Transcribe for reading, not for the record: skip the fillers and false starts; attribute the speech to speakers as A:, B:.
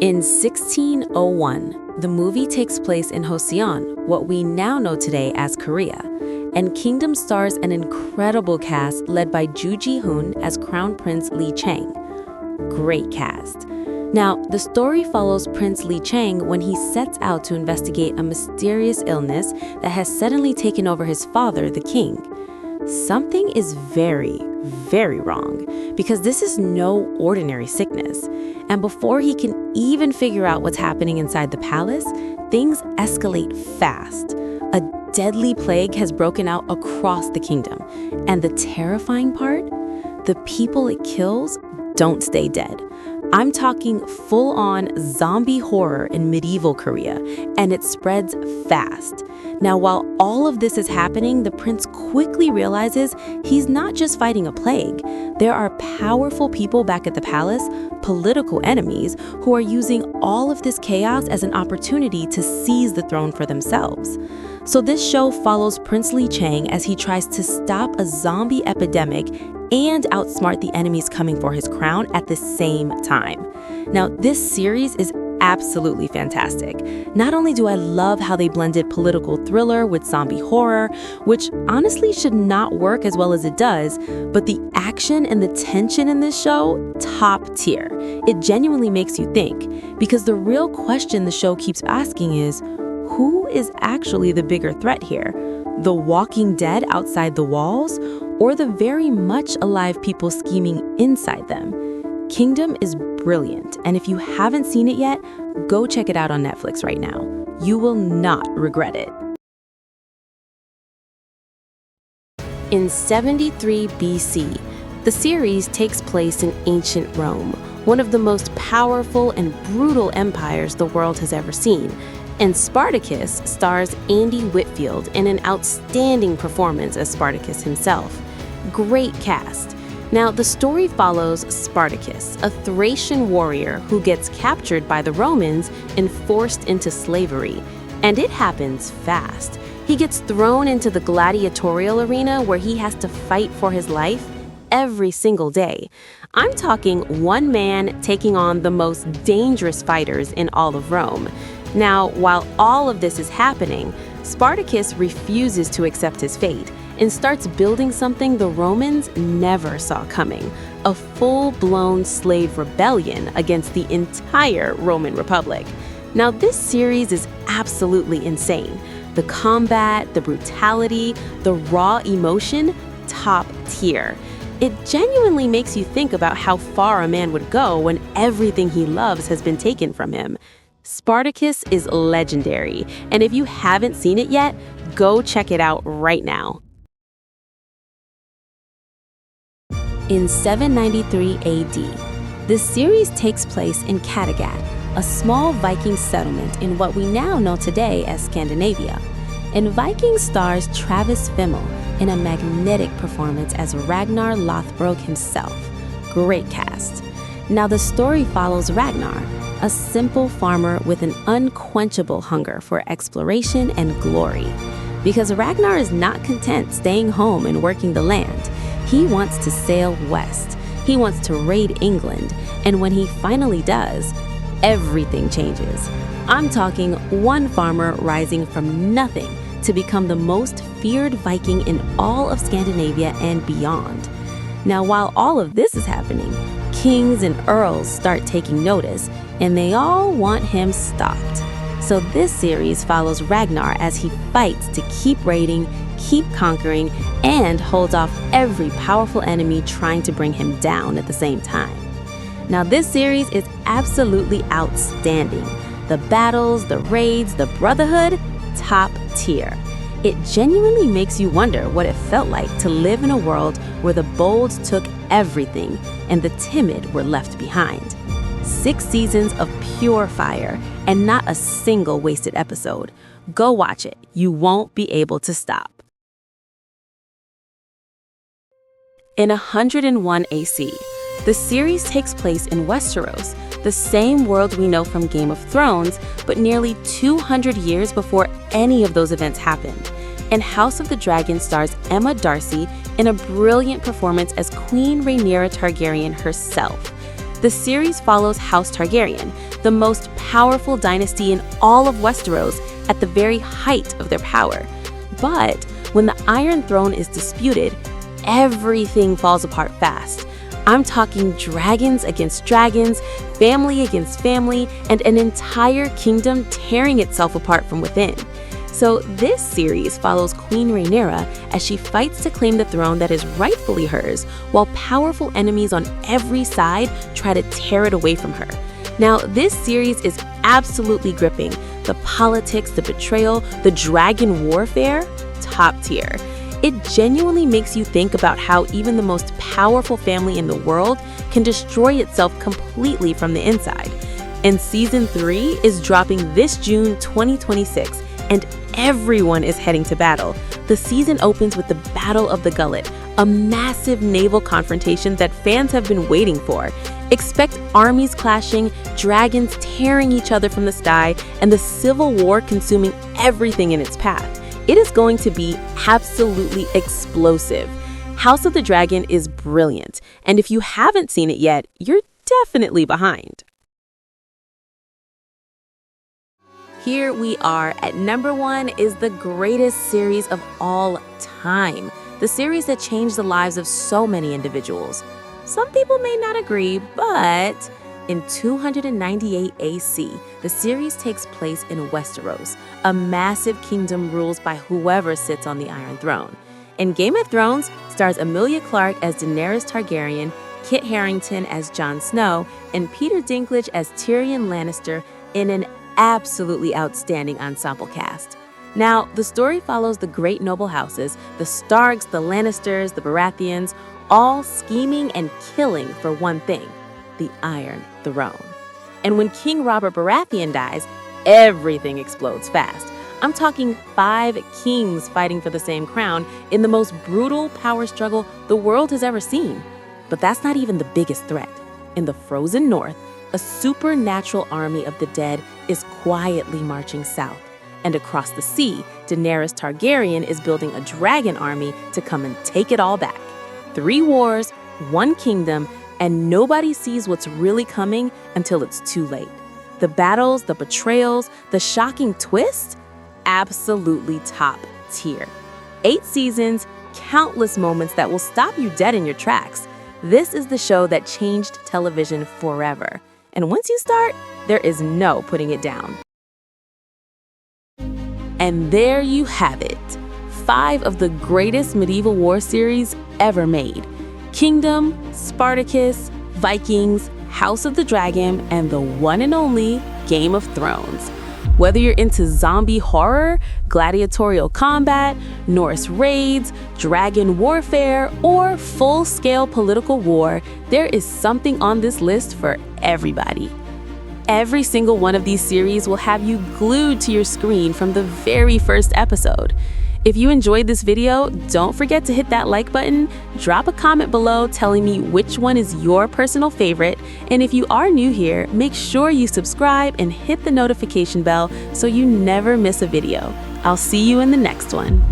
A: In 1601, the movie takes place in Joseon, what we now know today as Korea, and Kingdom stars an incredible cast led by Ju Ji-hoon as Crown Prince Lee Chang. Great cast. Now, the story follows Prince Lee Chang when he sets out to investigate a mysterious illness that has suddenly taken over his father, the king. Something is very, very wrong because this is no ordinary sickness. And before he can even figure out what's happening inside the palace, things escalate fast. A deadly plague has broken out across the kingdom. And the terrifying part? The people it kills don't stay dead. I'm talking full-on zombie horror in medieval Korea, and it spreads fast. Now, while all of this is happening, the prince quickly realizes he's not just fighting a plague. There are powerful people back at the palace, political enemies, who are using all of this chaos as an opportunity to seize the throne for themselves. So this show follows Prince Lee Chang as he tries to stop a zombie epidemic and outsmart the enemies coming for his crown at the same time. Now, this series is absolutely fantastic. Not only do I love how they blended political thriller with zombie horror, which honestly should not work as well as it does, but the action and the tension in this show, top tier. It genuinely makes you think, because the real question the show keeps asking is, who is actually the bigger threat here? The walking dead outside the walls, or the very much alive people scheming inside them? Kingdom is brilliant, and if you haven't seen it yet, go check it out on Netflix right now. You will not regret it. In 73 BC, the series takes place in ancient Rome, one of the most powerful and brutal empires the world has ever seen. And Spartacus stars Andy Whitfield in an outstanding performance as Spartacus himself. Great cast. Now, the story follows Spartacus, a Thracian warrior who gets captured by the Romans and forced into slavery. And it happens fast. He gets thrown into the gladiatorial arena where he has to fight for his life every single day. I'm talking one man taking on the most dangerous fighters in all of Rome. Now, while all of this is happening, Spartacus refuses to accept his fate and starts building something the Romans never saw coming, a full-blown slave rebellion against the entire Roman Republic. Now, this series is absolutely insane. The combat, the brutality, the raw emotion, top tier. It genuinely makes you think about how far a man would go when everything he loves has been taken from him. Spartacus is legendary, and if you haven't seen it yet, go check it out right now. In 793 AD, this series takes place in Kattegat, a small Viking settlement in what we now know today as Scandinavia. And Viking stars Travis Fimmel in a magnetic performance as Ragnar Lothbrok himself. Great cast. Now the story follows Ragnar, a simple farmer with an unquenchable hunger for exploration and glory. Because Ragnar is not content staying home and working the land. He wants to sail west. He wants to raid England. And when he finally does, everything changes. I'm talking one farmer rising from nothing to become the most feared Viking in all of Scandinavia and beyond. Now, while all of this is happening, kings and earls start taking notice, and they all want him stopped. So this series follows Ragnar as he fights to keep raiding, keep conquering, and hold off every powerful enemy trying to bring him down at the same time. Now this series is absolutely outstanding. The battles, the raids, the brotherhood, top tier. It genuinely makes you wonder what it felt like to live in a world where the bold took everything and the timid were left behind. 6 seasons of pure fire and not a single wasted episode. Go watch it. You won't be able to stop. In 101 AC, the series takes place in Westeros, the same world we know from Game of Thrones, but nearly 200 years before any of those events happened. And House of the Dragon stars Emma Darcy in a brilliant performance as Queen Rhaenyra Targaryen herself. The series follows House Targaryen, the most powerful dynasty in all of Westeros, at the very height of their power. But when the Iron Throne is disputed, everything falls apart fast. I'm talking dragons against dragons, family against family, and an entire kingdom tearing itself apart from within. So this series follows Queen Rhaenyra as she fights to claim the throne that is rightfully hers, while powerful enemies on every side try to tear it away from her. Now, this series is absolutely gripping. The politics, the betrayal, the dragon warfare, top tier. It genuinely makes you think about how even the most powerful family in the world can destroy itself completely from the inside. And Season 3 is dropping this June 2026, and everyone is heading to battle. The season opens with the Battle of the Gullet, a massive naval confrontation that fans have been waiting for. Expect armies clashing, dragons tearing each other from the sky, and the civil war consuming everything in its path. It is going to be absolutely explosive. House of the Dragon is brilliant, and if you haven't seen it yet, you're definitely behind. Here we are at number 1 is the greatest series of all time. The series that changed the lives of so many individuals. Some people may not agree, but in 298 AC, the series takes place in Westeros. A massive kingdom rules by whoever sits on the Iron Throne. In Game of Thrones stars Emilia Clarke as Daenerys Targaryen, Kit Harington as Jon Snow, and Peter Dinklage as Tyrion Lannister in an absolutely outstanding ensemble cast. Now, the story follows the great noble houses, the Starks, the Lannisters, the Baratheons, all scheming and killing for one thing: the Iron Throne. And when King Robert Baratheon dies, everything explodes fast. I'm talking 5 kings fighting for the same crown in the most brutal power struggle the world has ever seen. But that's not even the biggest threat. In the frozen north, a supernatural army of the dead is quietly marching south. And across the sea, Daenerys Targaryen is building a dragon army to come and take it all back. 3 wars, 1 kingdom, and nobody sees what's really coming until it's too late. The battles, the betrayals, the shocking twists, absolutely top tier. 8 seasons, countless moments that will stop you dead in your tracks. This is the show that changed television forever. And once you start, there is no putting it down. And there you have it. 5 of the greatest medieval war series ever made. Kingdom, Spartacus, Vikings, House of the Dragon, and the one and only Game of Thrones. Whether you're into zombie horror, gladiatorial combat, Norse raids, dragon warfare, or full-scale political war, there is something on this list for everybody. Every single one of these series will have you glued to your screen from the very first episode. If you enjoyed this video, don't forget to hit that like button, drop a comment below telling me which one is your personal favorite, and if you are new here, make sure you subscribe and hit the notification bell so you never miss a video. I'll see you in the next one.